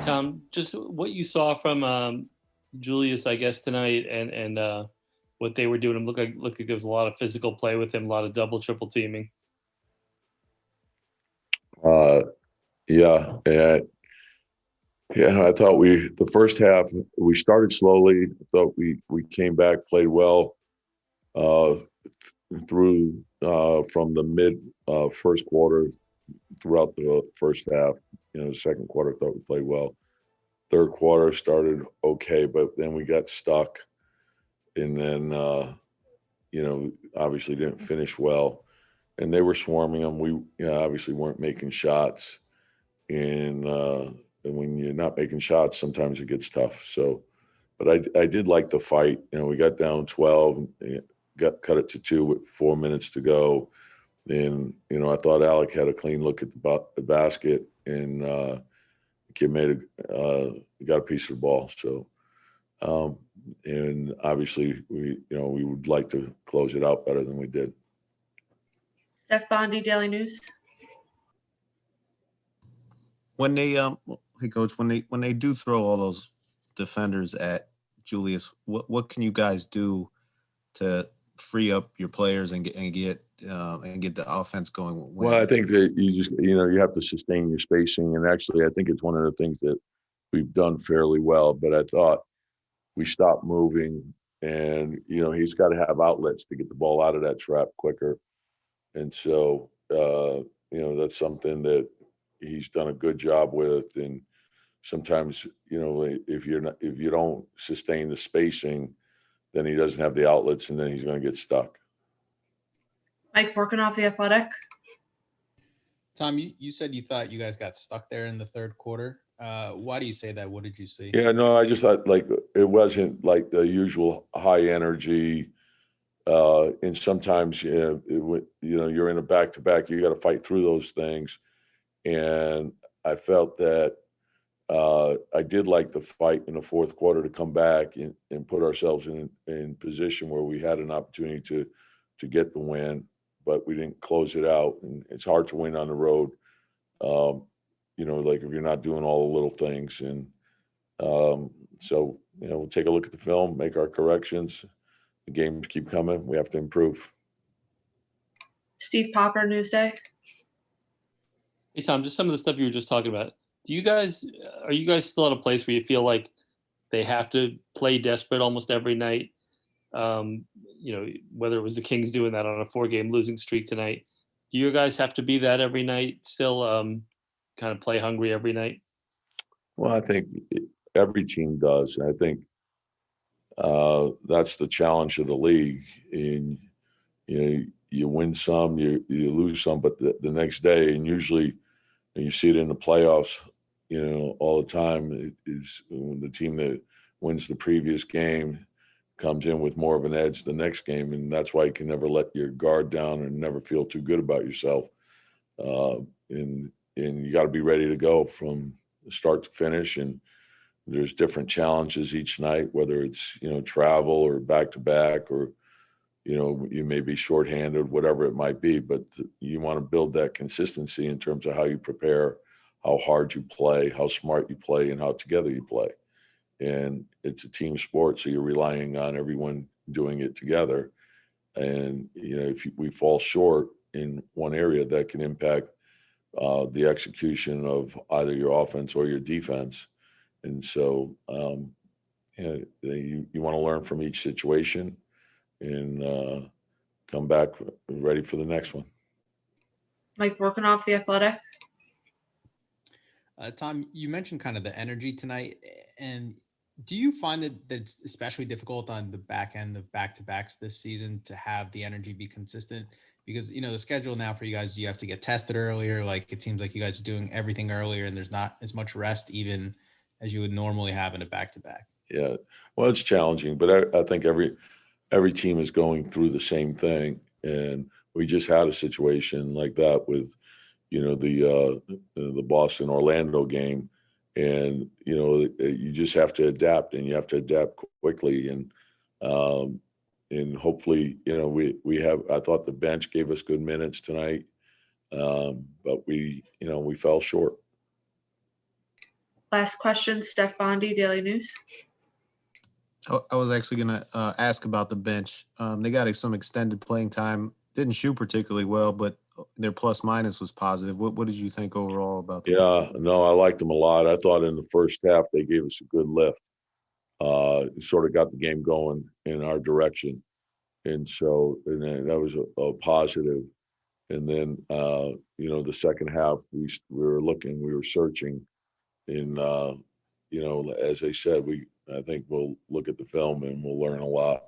Tom, just what you saw from Julius, I guess tonight, and what they were doing. It looked like there was a lot of physical play with him, a lot of double, triple teaming. Uh, yeah, yeah. I thought the first half we started slowly. I thought we came back, played well uh, through from the mid first quarter throughout the first half. The second quarter I thought we played well. Third quarter started okay, but then we got stuck, and then obviously didn't finish well. And they were swarming them. We obviously weren't making shots, and when you're not making shots, sometimes it gets tough. So, but I did like the fight. We got down 12, got cut it to 2 with 4 minutes to go, and I thought Alec had a clean look at the basket, and the kid got a piece of the ball. So, um, and obviously we would like to close it out better than we did. Steph Bondi, Daily News. When they hey coach, when they do throw all those defenders at Julius, what can you guys do to free up your players and get the offense going? Well, I think that you just you have to sustain your spacing, and actually, I think it's one of the things that we've done fairly well. But I thought we stopped moving, and he's got to have outlets to get the ball out of that trap quicker, and so that's something that he's done a good job with. And sometimes if you don't sustain the spacing, then he doesn't have the outlets, and then he's going to get stuck. Mike Vorkunov, The Athletic. Tom, you said you thought you guys got stuck there in the third quarter. Why do you say that? What did you see? Yeah, no, I just thought it wasn't like the usual high energy. And sometimes, you're in a back-to-back, you got to fight through those things. And I felt that I did like the fight in the fourth quarter to come back and put ourselves in position where we had an opportunity to get the win, but we didn't close it out. And it's hard to win on the road, like if you're not doing all the little things. And so, we'll take a look at the film, make our corrections. The games keep coming. We have to improve. Steve Popper, Newsday. Hey Tom, just some of the stuff you were just talking about. Are you guys still at a place where you feel like they have to play desperate almost every night? Whether it was the Kings doing that on a 4-game losing streak tonight, do you guys have to be that every night? Still, kind of play hungry every night? Well, I think every team does. And I think that's the challenge of the league. And you win some, you lose some, but the next day, and usually, and you see it in the playoffs, all the time, it is when the team that wins the previous game comes in with more of an edge the next game, and that's why you can never let your guard down and never feel too good about yourself. And you got to be ready to go from start to finish. And there's different challenges each night, whether it's travel or back to back, or you may be shorthanded, whatever it might be. But you want to build that consistency in terms of how you prepare, how hard you play, how smart you play, and how together you play. And it's a team sport, so you're relying on everyone doing it together. And if we fall short in one area, that can impact the execution of either your offense or your defense. And so you want to learn from each situation and come back ready for the next one. Mike Vorkunov, The Athletic. Tom, you mentioned kind of the energy tonight, and do you find that it's especially difficult on the back end of back-to-backs this season to have the energy be consistent? Because, the schedule now for you guys, you have to get tested earlier. Like, it seems like you guys are doing everything earlier, and there's not as much rest even as you would normally have in a back-to-back. Yeah, well, it's challenging, but I think every team is going through the same thing. And we just had a situation like that with, the Boston Orlando game. And, you just have to adapt, and you have to adapt quickly. And hopefully, I thought the bench gave us good minutes tonight. But we fell short. Last question, Steph Bondi, Daily News. I was actually going to ask about the bench. They got some extended playing time. Didn't shoot particularly well, but their plus minus was positive. What did you think overall about the Yeah, no, I liked them a lot. I thought in the first half they gave us a good lift. Sort of got the game going in our direction. And so, and then that was a positive. And then, the second half, we were looking, we were searching. And, as I said, I think we'll look at the film and we'll learn a lot.